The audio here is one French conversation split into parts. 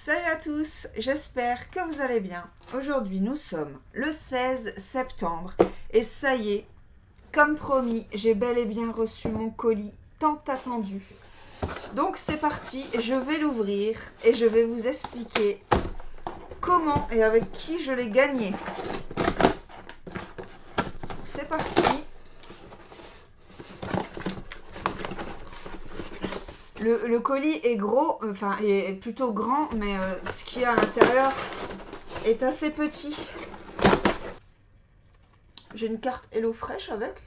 Salut à tous, j'espère que vous allez bien. Aujourd'hui nous sommes le 16 septembre et ça y est, comme promis, j'ai bel et bien reçu mon colis tant attendu. Donc c'est parti, je vais l'ouvrir et je vais vous expliquer comment et avec qui je l'ai gagné. C'est parti. Le colis est gros, enfin est plutôt grand, mais ce qu'il y a à l'intérieur est assez petit. J'ai une carte HelloFresh avec,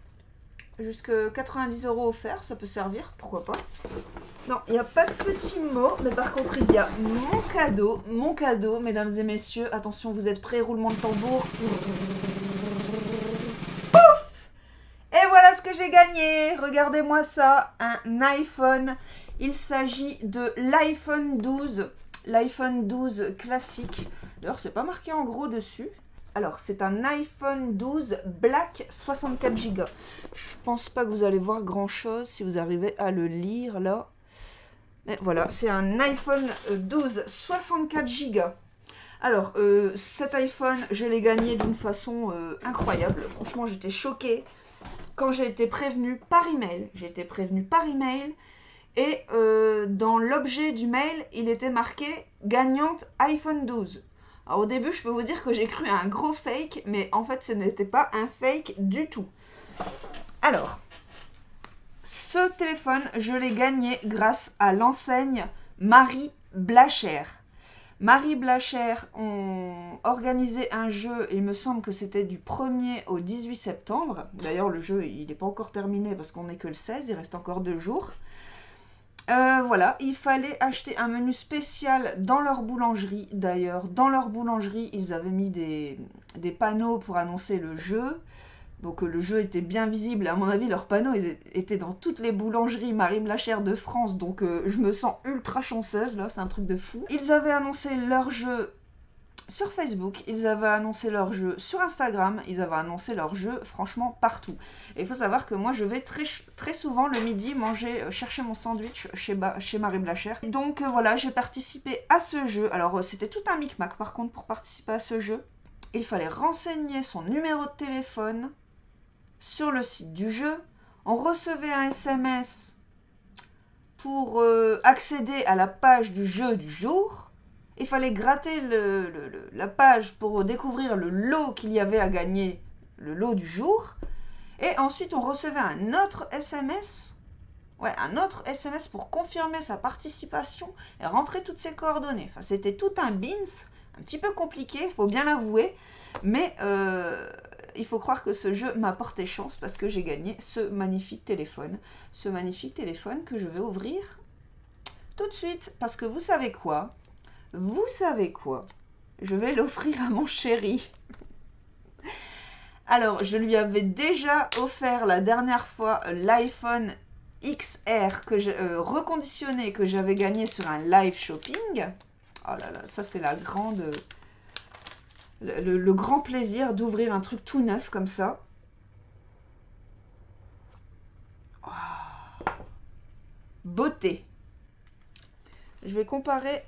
jusque 90 € offert, ça peut servir, pourquoi pas. Non, il n'y a pas de petits mots, mais par contre il y a mon cadeau, mesdames et messieurs. Attention, vous êtes prêts, roulement de tambour. Pouf! Et voilà ce que j'ai gagné, regardez-moi ça, un iPhone. Il s'agit de l'iPhone 12 classique. D'ailleurs, c'est pas marqué en gros dessus. Alors, c'est un iPhone 12 Black 64 Go. Je pense pas que vous allez voir grand-chose si vous arrivez à le lire là. Mais voilà, c'est un iPhone 12 64 Go. Alors, cet iPhone, je l'ai gagné d'une façon incroyable. Franchement, j'étais choquée quand j'ai été prévenue par email. J'ai été prévenue par email. Et dans l'objet du mail, il était marqué « Gagnante iPhone 12 ». Alors au début, je peux vous dire que j'ai cru à un gros fake, mais en fait, ce n'était pas un fake du tout. Alors, ce téléphone, je l'ai gagné grâce à l'enseigne Marie Blachère. Marie Blachère ont organisé un jeu, il me semble que c'était du 1er au 18 septembre. D'ailleurs, le jeu, il n'est pas encore terminé parce qu'on n'est que le 16, il reste encore 2 jours. Voilà, il fallait acheter un menu spécial dans leur boulangerie. D'ailleurs, dans leur boulangerie, ils avaient mis des panneaux pour annoncer le jeu. Donc le jeu était bien visible. À mon avis, leurs panneaux étaient dans toutes les boulangeries Marie Blachère de France. Donc je me sens ultra chanceuse, là, c'est un truc de fou. Ils avaient annoncé leur jeu sur Facebook, ils avaient annoncé leur jeu sur Instagram, ils avaient annoncé leur jeu franchement partout. Et il faut savoir que moi je vais très souvent le midi chercher mon sandwich chez Marie Blachère. Donc voilà, j'ai participé à ce jeu. Alors c'était tout un micmac par contre pour participer à ce jeu. Il fallait renseigner son numéro de téléphone sur le site du jeu. On recevait un SMS pour accéder à la page du jeu du jour. Il fallait gratter la page pour découvrir le lot qu'il y avait à gagner, le lot du jour. Et ensuite, on recevait un autre SMS. Ouais, un autre SMS pour confirmer sa participation et rentrer toutes ses coordonnées. Enfin, c'était tout un beans, un petit peu compliqué, il faut bien l'avouer. Mais il faut croire que ce jeu m'a porté chance parce que j'ai gagné ce magnifique téléphone. Ce magnifique téléphone que je vais ouvrir tout de suite. Parce que vous savez quoi ? Vous savez quoi? Je vais l'offrir à mon chéri. Alors, je lui avais déjà offert la dernière fois l'iPhone XR que j'ai reconditionné, que j'avais gagné sur un live shopping. Oh là là, ça c'est la grande... Le grand plaisir d'ouvrir un truc tout neuf comme ça. Oh. Beauté. Je vais comparer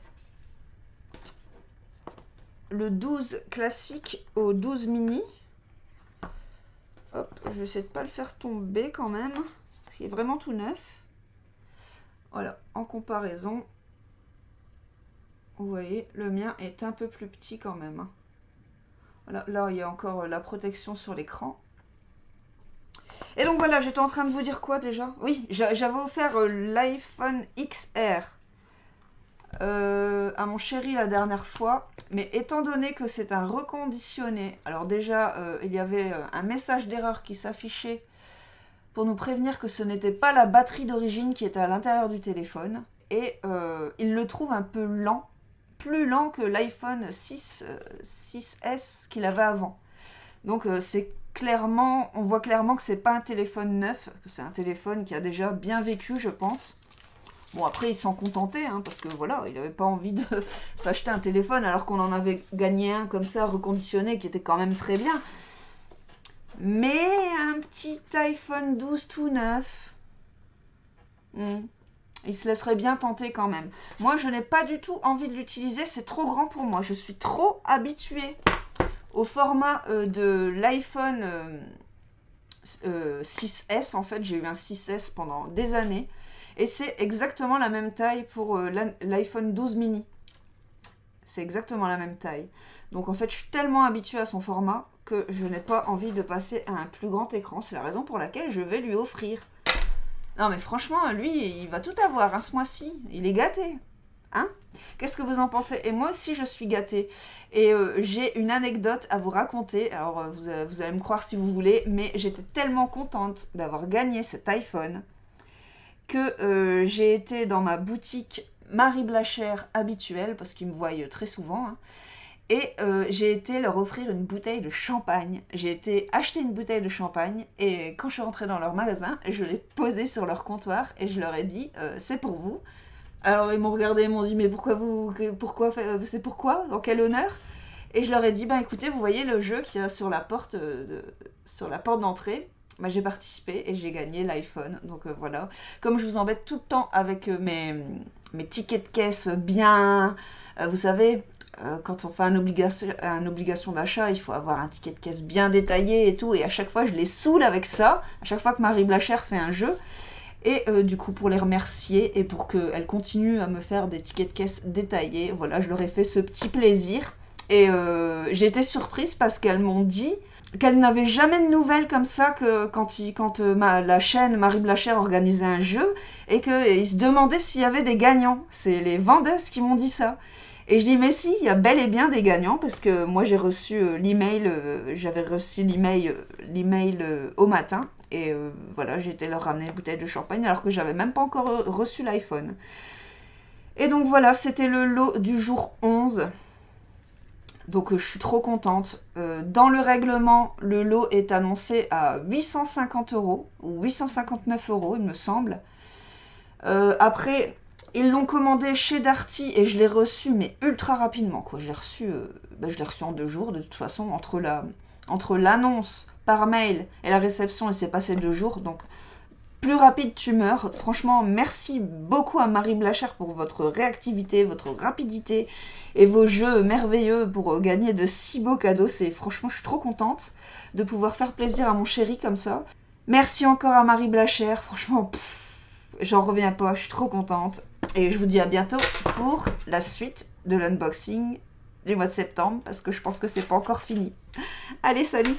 le 12 classique au 12 mini. Hop, je vais essayer de ne pas le faire tomber quand même. Parce qu'il est vraiment tout neuf. Voilà, en comparaison, vous voyez, le mien est un peu plus petit quand même. Voilà, là, il y a encore la protection sur l'écran. Et donc voilà, j'étais en train de vous dire quoi déjà? Oui, j'avais offert l'iPhone XR à mon chéri la dernière fois, mais étant donné que c'est un reconditionné, alors déjà il y avait un message d'erreur qui s'affichait pour nous prévenir que ce n'était pas la batterie d'origine qui était à l'intérieur du téléphone, et il le trouve un peu lent, plus lent que l'iPhone 6S qu'il avait avant. Donc c'est clairement, on voit clairement que c'est pas un téléphone neuf, que c'est un téléphone qui a déjà bien vécu, je pense. Bon, après, il s'en contentait, hein, parce que voilà, il n'avait pas envie de s'acheter un téléphone alors qu'on en avait gagné un comme ça, reconditionné, qui était quand même très bien. Mais un petit iPhone 12 tout neuf, Il se laisserait bien tenter quand même. Moi, je n'ai pas du tout envie de l'utiliser. C'est trop grand pour moi. Je suis trop habituée au format de l'iPhone 6S. En fait, j'ai eu un 6S pendant des années. Et c'est exactement la même taille pour l'iPhone 12 mini. C'est exactement la même taille. Donc en fait, je suis tellement habituée à son format que je n'ai pas envie de passer à un plus grand écran. C'est la raison pour laquelle je vais lui offrir. Non mais franchement, lui, il va tout avoir hein, ce mois-ci. Il est gâté. Hein? Qu'est-ce que vous en pensez? Et moi aussi, je suis gâtée. Et j'ai une anecdote à vous raconter. Alors, vous allez me croire si vous voulez, mais j'étais tellement contente d'avoir gagné cet iPhone que j'ai été dans ma boutique Marie Blachère habituelle, parce qu'ils me voient très souvent, hein, et j'ai été leur offrir une bouteille de champagne. J'ai été acheter une bouteille de champagne et quand je suis rentrée dans leur magasin, je l'ai posée sur leur comptoir et je leur ai dit c'est pour vous. Alors ils m'ont regardé, ils m'ont dit mais c'est pourquoi, dans quel honneur? Et je leur ai dit ben écoutez, vous voyez le jeu qu'il y a sur la porte d'entrée, ben, j'ai participé et j'ai gagné l'iPhone. Donc voilà, comme je vous embête tout le temps avec mes tickets de caisse bien, vous savez. Quand on fait une obligation d'achat, il faut avoir un ticket de caisse bien détaillé et tout. Et à chaque fois, je les saoule avec ça. À chaque fois que Marie Blachère fait un jeu. Et du coup, pour les remercier et pour qu'elles continuent à me faire des tickets de caisse détaillés, voilà, je leur ai fait ce petit plaisir. Et j'ai été surprise parce qu'elles m'ont dit qu'elles n'avaient jamais de nouvelles comme ça que quand la chaîne Marie Blachère organisait un jeu et qu'ils se demandaient s'il y avait des gagnants. C'est les vendeuses qui m'ont dit ça. Et je dis, mais si, il y a bel et bien des gagnants, parce que moi j'ai reçu l'email, j'avais reçu l'email au matin, et voilà, j'ai été leur ramener une bouteille de champagne, alors que j'avais même pas encore reçu l'iPhone. Et donc voilà, c'était le lot du jour 11. Donc je suis trop contente. Dans le règlement, le lot est annoncé à 850 €, ou 859 €, il me semble. Après... Ils l'ont commandé chez Darty et je l'ai reçu, mais ultra rapidement, quoi. Je l'ai reçu en 2 jours, de toute façon. Entre l'annonce par mail et la réception, il s'est passé 2 jours. Donc, plus rapide, tu meurs. Franchement, merci beaucoup à Marie Blachère pour votre réactivité, votre rapidité et vos jeux merveilleux pour gagner de si beaux cadeaux. Franchement, je suis trop contente de pouvoir faire plaisir à mon chéri comme ça. Merci encore à Marie Blachère. Franchement, j'en reviens pas, je suis trop contente. Et je vous dis à bientôt pour la suite de l'unboxing du mois de septembre, parce que je pense que c'est pas encore fini. Allez, salut!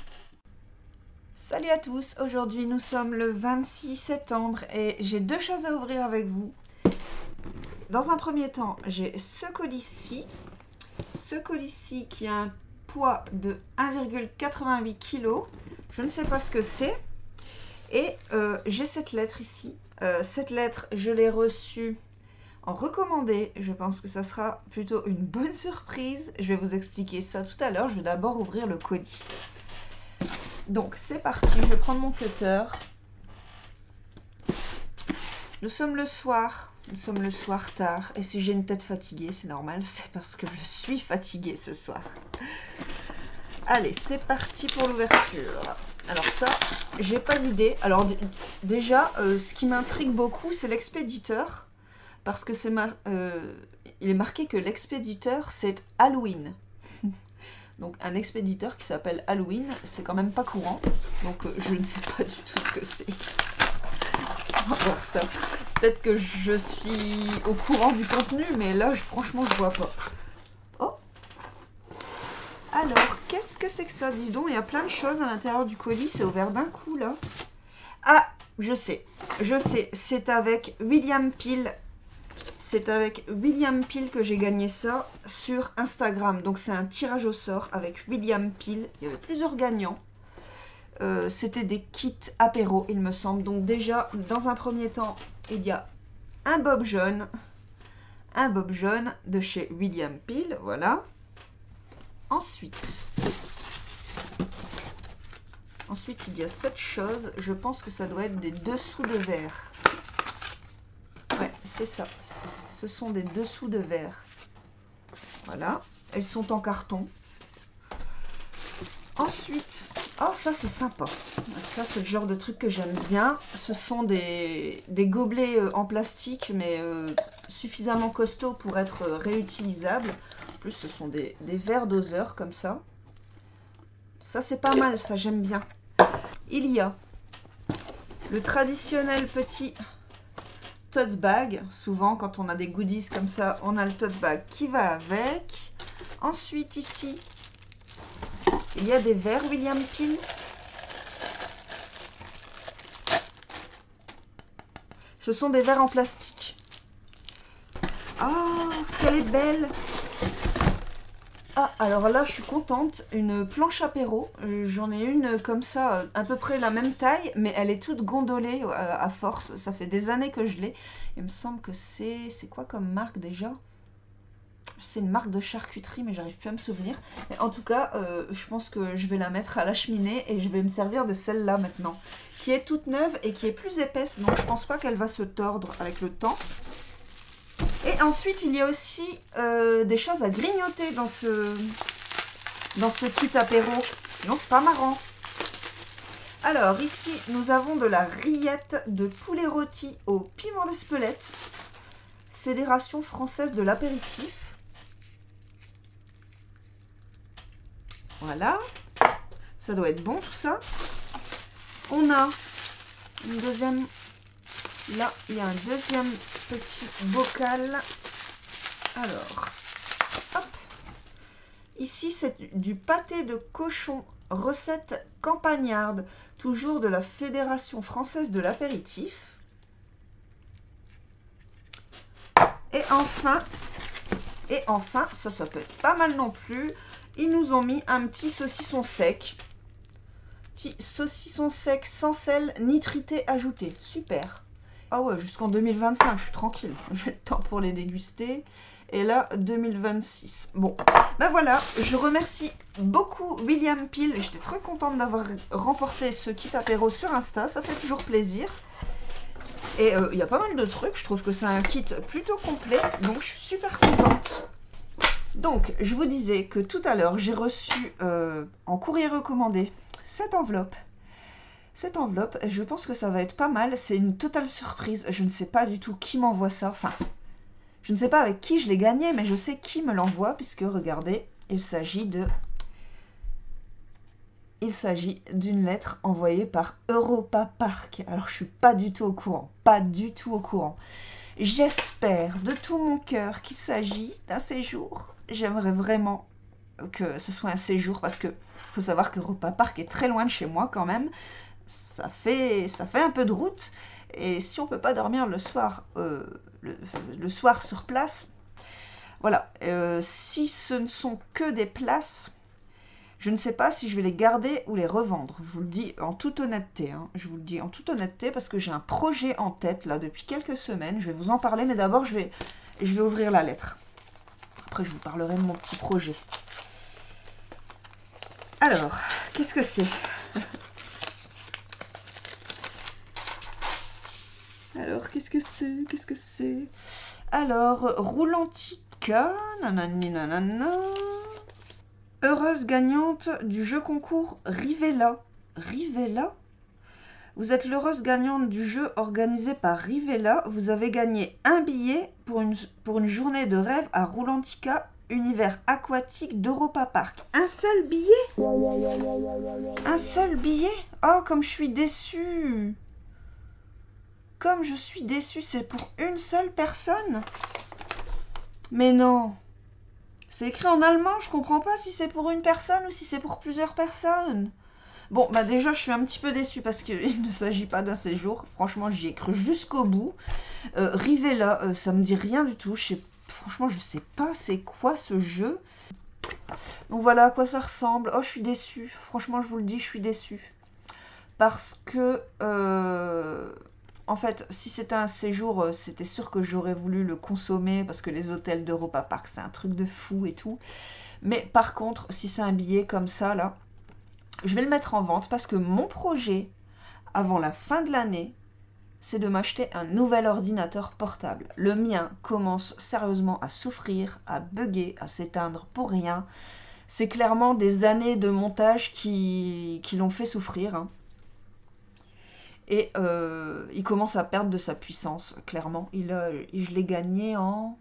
Salut à tous! Aujourd'hui, nous sommes le 26 septembre et j'ai 2 choses à ouvrir avec vous. Dans un premier temps, j'ai ce colis-ci. Ce colis-ci qui a un poids de 1,88 kg. Je ne sais pas ce que c'est. Et j'ai cette lettre ici. Cette lettre, je l'ai reçue en recommandé. Je pense que ça sera plutôt une bonne surprise. Je vais vous expliquer ça tout à l'heure. Je vais d'abord ouvrir le colis. Donc, c'est parti. Je vais prendre mon cutter. Nous sommes le soir. Nous sommes le soir tard. Et si j'ai une tête fatiguée, c'est normal. C'est parce que je suis fatiguée ce soir. Allez, c'est parti pour l'ouverture. Alors ça, j'ai pas d'idée. Alors déjà, ce qui m'intrigue beaucoup, c'est l'expéditeur. Parce que il est marqué que l'expéditeur, c'est Halloween. Donc un expéditeur qui s'appelle Halloween, c'est quand même pas courant. Donc je ne sais pas du tout ce que c'est. On va voir ça. Peut-être que je suis au courant du contenu, mais là, franchement, je vois pas. Oh! Alors, qu'est-ce que c'est que ça? Dis donc, il y a plein de choses à l'intérieur du colis. C'est ouvert d'un coup, là. Ah, je sais. C'est avec William Peel. C'est avec William Peel que j'ai gagné ça sur Instagram. Donc, c'est un tirage au sort avec William Peel. Il y avait plusieurs gagnants. C'était des kits apéro, il me semble. Donc, déjà, dans un premier temps, il y a un bob jaune. Un bob jaune de chez William Peel. Voilà. Ensuite, il y a cette chose. Je pense que ça doit être des dessous de verre. Ouais, c'est ça. Ce sont des dessous de verre. Voilà. Elles sont en carton. Ensuite, Oh, ça c'est sympa. Ça c'est le genre de truc que j'aime bien. Ce sont des gobelets en plastique, mais suffisamment costauds pour être réutilisables. En plus, ce sont des verres doseurs comme ça. Ça c'est pas mal, ça j'aime bien. Il y a le traditionnel petit tote bag. Souvent quand on a des goodies comme ça, on a le tote bag qui va avec. Ensuite ici, il y a des verres William Peel. Ce sont des verres en plastique. Oh, ce qu'elle est belle! Ah, alors là, je suis contente. Une planche apéro. J'en ai une comme ça, à peu près la même taille, mais elle est toute gondolée à force. Ça fait des années que je l'ai. Il me semble que c'est... C'est quoi comme marque déjà? C'est une marque de charcuterie, mais j'arrive plus à me souvenir. Mais en tout cas, je pense que je vais la mettre à la cheminée et je vais me servir de celle-là maintenant, qui est toute neuve et qui est plus épaisse, donc je pense pas qu'elle va se tordre avec le temps. Et ensuite, il y a aussi des choses à grignoter dans ce kit apéro, sinon c'est pas marrant. Alors ici, nous avons de la rillette de poulet rôti au piment d'Espelette, Fédération française de l'apéritif. Voilà, ça doit être bon tout ça. On a une deuxième, là il y a un deuxième petit bocal. Alors, hop, ici c'est du pâté de cochon, recette campagnarde, toujours de la Fédération française de l'apéritif. Et enfin, ça peut être pas mal non plus. Ils nous ont mis un petit saucisson sec. Petit saucisson sec sans sel, nitrité ajoutée. Super. Ah ouais, jusqu'en 2025, je suis tranquille. J'ai le temps pour les déguster. Et là, 2026. Bon, ben voilà. Je remercie beaucoup William Peel. J'étais très contente d'avoir remporté ce kit apéro sur Insta. Ça fait toujours plaisir. Et il y a pas mal de trucs. Je trouve que c'est un kit plutôt complet. Donc, je suis super contente. Donc, je vous disais que tout à l'heure, j'ai reçu en courrier recommandé cette enveloppe. Cette enveloppe, je pense que ça va être pas mal. C'est une totale surprise. Je ne sais pas du tout qui m'envoie ça. Enfin, je ne sais pas avec qui je l'ai gagné, mais je sais qui me l'envoie, puisque, regardez, il s'agit d'une lettre envoyée par Europa Park. Alors, je suis pas du tout au courant. Pas du tout au courant. J'espère de tout mon cœur qu'il s'agit d'un séjour. J'aimerais vraiment que ce soit un séjour parce que faut savoir que Europa Park est très loin de chez moi quand même. Ça fait un peu de route. Et si on peut pas dormir le soir, le soir sur place, voilà. Si ce ne sont que des places, je ne sais pas si je vais les garder ou les revendre. Je vous le dis en toute honnêteté. Hein. Je vous le dis en toute honnêteté parce que j'ai un projet en tête là depuis quelques semaines. Je vais vous en parler, mais d'abord je vais ouvrir la lettre. Après je vous parlerai de mon petit projet. Alors, qu'est-ce que c'est? Alors, qu'est-ce que c'est? Qu'est-ce que c'est? Alors, Roulantica, nanani nanana. Heureuse gagnante du jeu concours Rivella. Rivella? Vous êtes l'heureuse gagnante du jeu organisé par Rivella. Vous avez gagné un billet pour une journée de rêve à Roulantica, univers aquatique d'Europa Park. Un seul billet? Un seul billet? Oh, comme je suis déçue! Comme je suis déçue, c'est pour une seule personne? Mais non! C'est écrit en allemand, je comprends pas si c'est pour une personne ou si c'est pour plusieurs personnes. Bon, bah déjà, je suis un petit peu déçue parce qu'il ne s'agit pas d'un séjour. Franchement, j'y ai cru jusqu'au bout. Rivella, ça me dit rien du tout. Franchement, je sais pas c'est quoi ce jeu. Donc voilà à quoi ça ressemble. Oh, je suis déçue. Franchement, je vous le dis, je suis déçue. Parce que... en fait, si c'était un séjour, c'était sûr que j'aurais voulu le consommer parce que les hôtels d'Europa Park, c'est un truc de fou et tout. Mais par contre, si c'est un billet comme ça, là, je vais le mettre en vente parce que mon projet, avant la fin de l'année, c'est de m'acheter un nouvel ordinateur portable. Le mien commence sérieusement à souffrir, à bugger, à s'éteindre pour rien. C'est clairement des années de montage qui l'ont fait souffrir. Hein. Et il commence à perdre de sa puissance, clairement. Je l'ai gagné en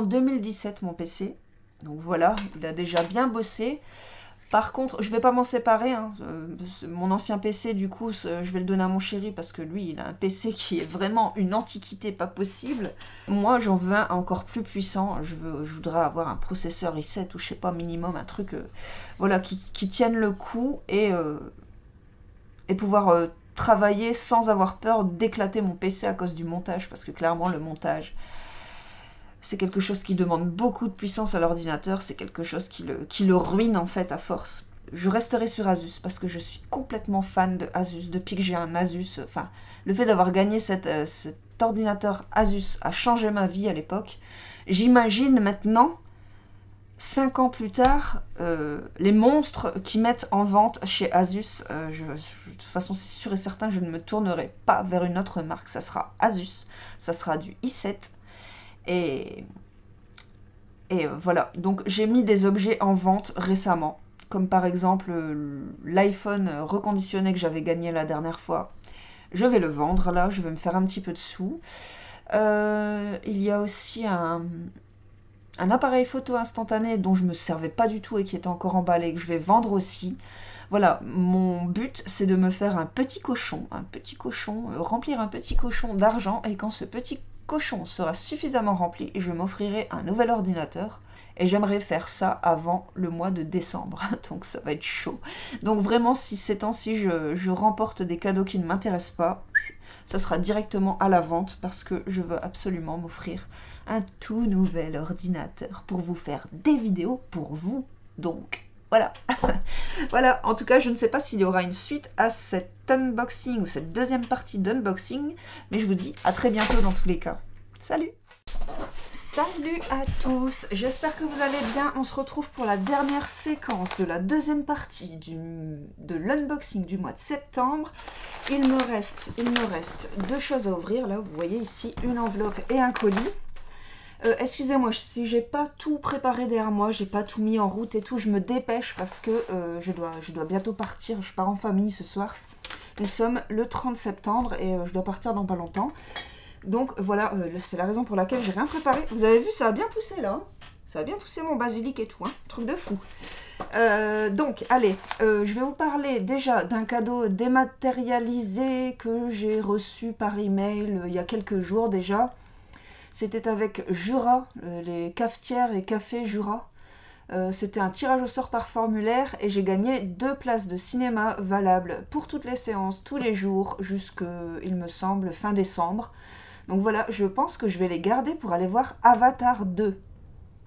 2017, mon PC. Donc voilà, il a déjà bien bossé. Par contre, je vais pas m'en séparer. Hein. Mon ancien PC, du coup, je vais le donner à mon chéri parce que lui, il a un PC qui est vraiment une antiquité pas possible. Moi, j'en veux un encore plus puissant. Je voudrais avoir un processeur i7 ou je sais pas, minimum, un truc voilà, qui tienne le coup et pouvoir travailler sans avoir peur d'éclater mon PC à cause du montage. Parce que clairement, le montage... c'est quelque chose qui demande beaucoup de puissance à l'ordinateur, c'est quelque chose qui le ruine en fait à force. Je resterai sur Asus parce que je suis complètement fan de Asus. Depuis que j'ai un Asus, enfin, le fait d'avoir gagné cet ordinateur Asus a changé ma vie à l'époque. J'imagine maintenant, 5 ans plus tard, les monstres qui mettent en vente chez Asus. De toute façon, c'est sûr et certain, je ne me tournerai pas vers une autre marque. Ça sera Asus, ça sera du i7. Et voilà, donc j'ai mis des objets en vente récemment, comme par exemple l'iPhone reconditionné que j'avais gagné la dernière fois. Je vais le vendre là, je vais me faire un petit peu de sous. Il y a aussi un appareil photo instantané dont je ne me servais pas du tout et qui est encore emballé, que je vais vendre aussi. Voilà, mon but c'est de me faire un petit cochon, remplir un petit cochon d'argent, et quand ce petit cochon sera suffisamment rempli, je m'offrirai un nouvel ordinateur et j'aimerais faire ça avant le mois de décembre, donc ça va être chaud. Donc vraiment, si ces temps-ci je remporte des cadeaux qui ne m'intéressent pas, ça sera directement à la vente parce que je veux absolument m'offrir un tout nouvel ordinateur pour vous faire des vidéos pour vous. Donc voilà. Voilà, en tout cas, je ne sais pas s'il y aura une suite à cet unboxing ou cette deuxième partie d'unboxing, mais je vous dis à très bientôt dans tous les cas. Salut! Salut à tous, j'espère que vous allez bien. On se retrouve pour la dernière séquence de la deuxième partie de l'unboxing du mois de septembre. Il me reste 2 choses à ouvrir. Là, vous voyez ici une enveloppe et un colis. Excusez-moi si j'ai pas tout préparé derrière moi, j'ai pas tout mis en route et tout, je me dépêche parce que je dois bientôt partir, je pars en famille ce soir. Nous sommes le 30 septembre et je dois partir dans pas longtemps. Donc voilà, c'est la raison pour laquelle j'ai rien préparé. Vous avez vu, ça a bien poussé là, hein, ça a bien poussé mon basilic et tout, hein, truc de fou. Donc allez, je vais vous parler déjà d'un cadeau dématérialisé que j'ai reçu par email il y a quelques jours déjà. C'était avec Jura, les cafetières et cafés Jura. C'était un tirage au sort par formulaire et j'ai gagné 2 places de cinéma valables pour toutes les séances, tous les jours, jusqu'à, il me semble, fin décembre. Donc voilà, je pense que je vais les garder pour aller voir Avatar 2.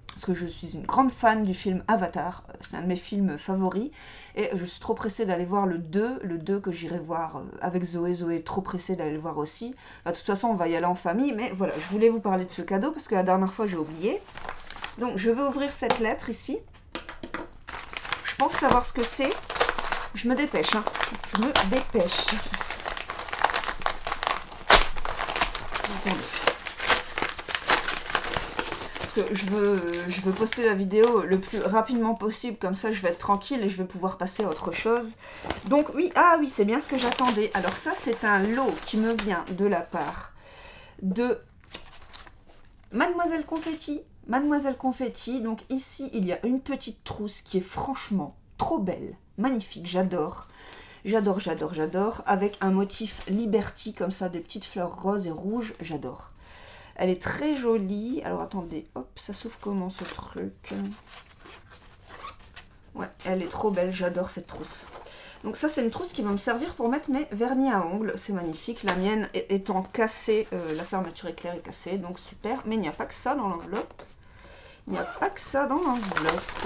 Parce que je suis une grande fan du film Avatar, c'est un de mes films favoris. Et je suis trop pressée d'aller voir le 2 que j'irai voir avec Zoé. Zoé est trop pressée d'aller le voir aussi. Enfin, de toute façon, on va y aller en famille, mais voilà, je voulais vous parler de ce cadeau parce que la dernière fois, j'ai oublié. Donc, je vais ouvrir cette lettre ici. Je pense savoir ce que c'est. Je me dépêche, hein. Je me dépêche. Attendez. Parce que je veux poster la vidéo le plus rapidement possible, comme ça je vais être tranquille et je vais pouvoir passer à autre chose. Donc oui, ah oui, c'est bien ce que j'attendais. Alors ça, c'est un lot qui me vient de la part de Mademoiselle Confetti. Mademoiselle Confetti, donc ici il y a une petite trousse qui est franchement trop belle, magnifique, j'adore. J'adore, j'adore, j'adore, avec un motif Liberty, comme ça, des petites fleurs roses et rouges, j'adore. Elle est très jolie. Alors attendez, hop, ça s'ouvre comment ce truc? Ouais, elle est trop belle, j'adore cette trousse. Donc ça, c'est une trousse qui va me servir pour mettre mes vernis à ongles. C'est magnifique, la mienne étant cassée, la fermeture éclair est cassée, donc super. Mais il n'y a pas que ça dans l'enveloppe. Il n'y a pas que ça dans l'enveloppe.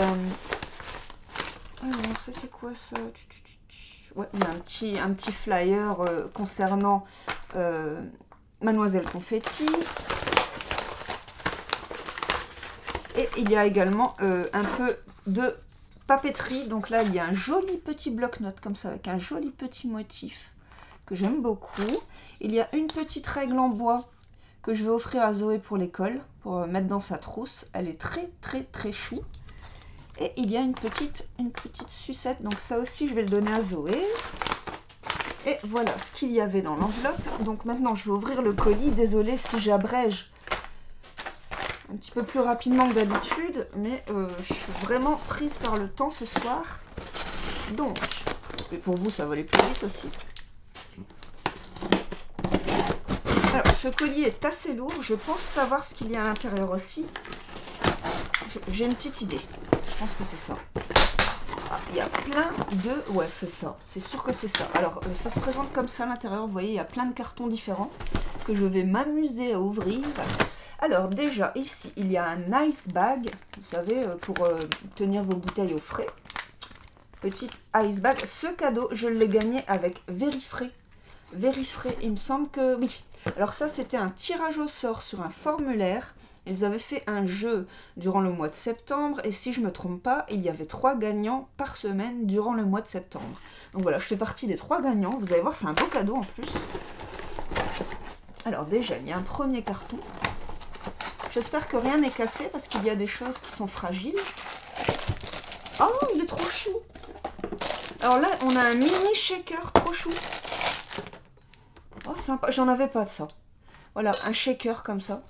Alors, ça c'est quoi ça? Ouais, il y a un petit flyer concernant Mademoiselle Confetti. Et il y a également un peu de papeterie. Donc là, il y a un joli petit bloc-notes comme ça, avec un joli petit motif que j'aime beaucoup. Il y a une petite règle en bois que je vais offrir à Zoé pour l'école, pour mettre dans sa trousse. Elle est très, très, très chou. Et il y a une petite sucette, donc ça aussi je vais le donner à Zoé. Et voilà ce qu'il y avait dans l'enveloppe. Donc maintenant je vais ouvrir le colis. Désolée si j'abrège un petit peu plus rapidement que d'habitude, mais je suis vraiment prise par le temps ce soir. Donc, et pour vous ça va aller plus vite aussi. Alors ce colis est assez lourd, je pense savoir ce qu'il y a à l'intérieur aussi. J'ai une petite idée, je pense que c'est ça. Ah, il y a plein de... Ouais, c'est ça, c'est sûr que c'est ça. Alors ça se présente comme ça à l'intérieur, vous voyez, il y a plein de cartons différents que je vais m'amuser à ouvrir. Alors déjà, ici, il y a un ice bag, vous savez, pour tenir vos bouteilles au frais. Petite ice bag. Ce cadeau, je l'ai gagné avec Verifrais. Verifrais, il me semble que... Oui. Alors ça, c'était un tirage au sort sur un formulaire. Ils avaient fait un jeu durant le mois de septembre. Et si je ne me trompe pas, il y avait 3 gagnants par semaine durant le mois de septembre. Donc voilà, je fais partie des 3 gagnants. Vous allez voir, c'est un beau cadeau en plus. Alors déjà, il y a un premier carton. J'espère que rien n'est cassé parce qu'il y a des choses qui sont fragiles. Oh, il est trop chou! Alors là, on a un mini shaker trop chou. Oh, sympa. J'en avais pas de ça. Voilà, un shaker comme ça.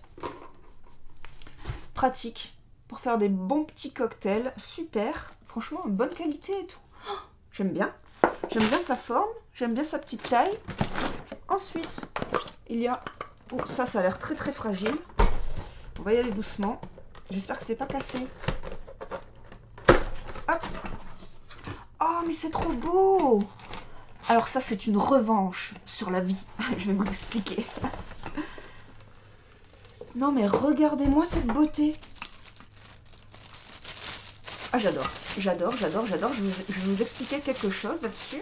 Pratique pour faire des bons petits cocktails. Super. Franchement, bonne qualité et tout. Oh, j'aime bien. J'aime bien sa forme. J'aime bien sa petite taille. Ensuite, il y a... Oh, ça a l'air très très fragile. On va y aller doucement. J'espère que c'est pas cassé. Hop. Oh, mais c'est trop beau! Alors ça, c'est une revanche sur la vie. Je vais vous expliquer. Non, mais regardez-moi cette beauté. Ah, j'adore. J'adore, j'adore, j'adore. Je vais vous expliquer quelque chose là-dessus.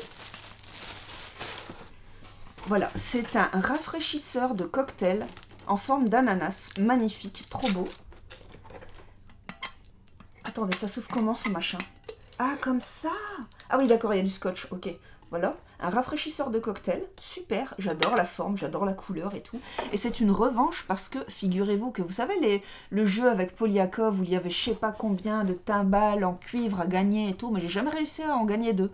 Voilà, c'est un rafraîchisseur de cocktail en forme d'ananas. Magnifique, trop beau. Attendez, ça s'ouvre comment ce machin? Ah, comme ça! Ah oui, d'accord, il y a du scotch, ok. Voilà, un rafraîchisseur de cocktail, super, j'adore la forme, j'adore la couleur et tout. Et c'est une revanche parce que, figurez-vous que vous savez, le jeu avec Polyakov où il y avait je sais pas combien de timbales en cuivre à gagner et tout, mais j'ai jamais réussi à en gagner 2.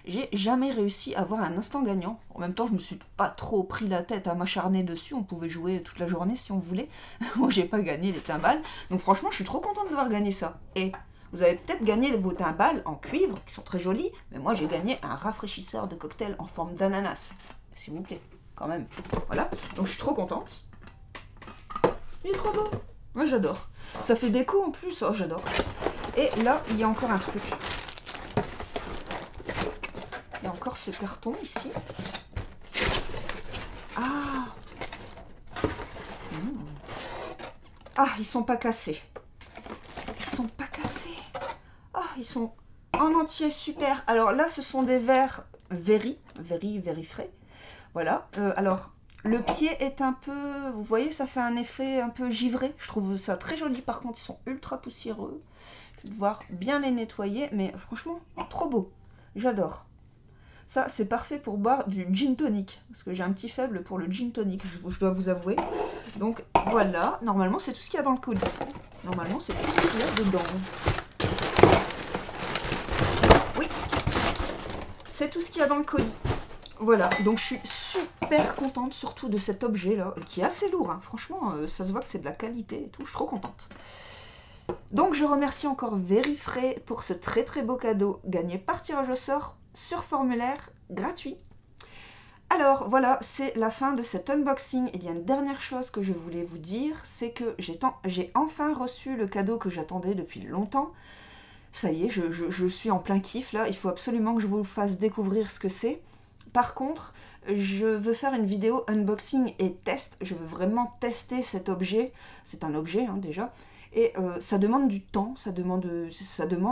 J'ai jamais réussi à avoir un instant gagnant. En même temps, je me suis pas trop pris la tête à m'acharner dessus, on pouvait jouer toute la journée si on voulait. Moi, j'ai pas gagné les timbales, donc franchement, je suis trop contente d'avoir gagné ça. Et... vous avez peut-être gagné vos timbales en cuivre, qui sont très jolies, mais moi j'ai gagné un rafraîchisseur de cocktail en forme d'ananas. S'il vous plaît, quand même. Voilà, donc je suis trop contente. Il est trop beau. Moi j'adore. Ça fait déco en plus, oh j'adore. Et là, il y a encore un truc. Il y a encore ce carton ici. Ah Ah, ils sont pas cassés. Ils sont pas cassés. Ah, ils sont en entier, super. Alors là, ce sont des verres Verifrais. Voilà. Alors, le pied est un peu... vous voyez, ça fait un effet un peu givré. Je trouve ça très joli. Par contre, ils sont ultra poussiéreux. Je vais devoir bien les nettoyer. Mais franchement, trop beau. J'adore. Ça, c'est parfait pour boire du gin tonic. Parce que j'ai un petit faible pour le gin tonic, je dois vous avouer. Donc, voilà. Normalement, c'est tout ce qu'il y a dans le colis. Normalement, c'est tout ce qu'il y a dedans. Oui. C'est tout ce qu'il y a dans le colis. Voilà. Donc, je suis super contente, surtout de cet objet-là, qui est assez lourd. Hein. Franchement, ça se voit que c'est de la qualité et tout. Je suis trop contente. Donc, je remercie encore Verifrais pour ce très très beau cadeau gagné par tirage au sort sur formulaire gratuit. Alors voilà, c'est la fin de cet unboxing. Il y a une dernière chose que je voulais vous dire, c'est que j'ai enfin reçu le cadeau que j'attendais depuis longtemps. Ça y est, je suis en plein kiff là, il faut absolument que je vous fasse découvrir ce que c'est. Par contre, je veux faire une vidéo unboxing et test, je veux vraiment tester cet objet. C'est un objet hein, déjà. Et ça demande du temps, ça demande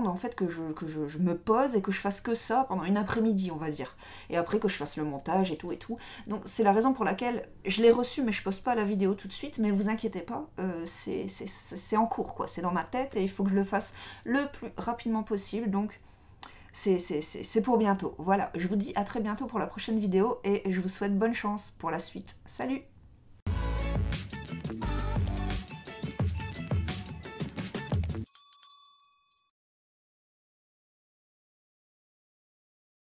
en fait que je me pose et que je fasse que ça pendant une après-midi, on va dire. Et après que je fasse le montage et tout et tout. Donc c'est la raison pour laquelle je l'ai reçu, mais je poste pas la vidéo tout de suite. Mais vous inquiétez pas, c'est en cours, quoi. C'est dans ma tête et il faut que je le fasse le plus rapidement possible. Donc c'est pour bientôt. Voilà, je vous dis à très bientôt pour la prochaine vidéo et je vous souhaite bonne chance pour la suite. Salut!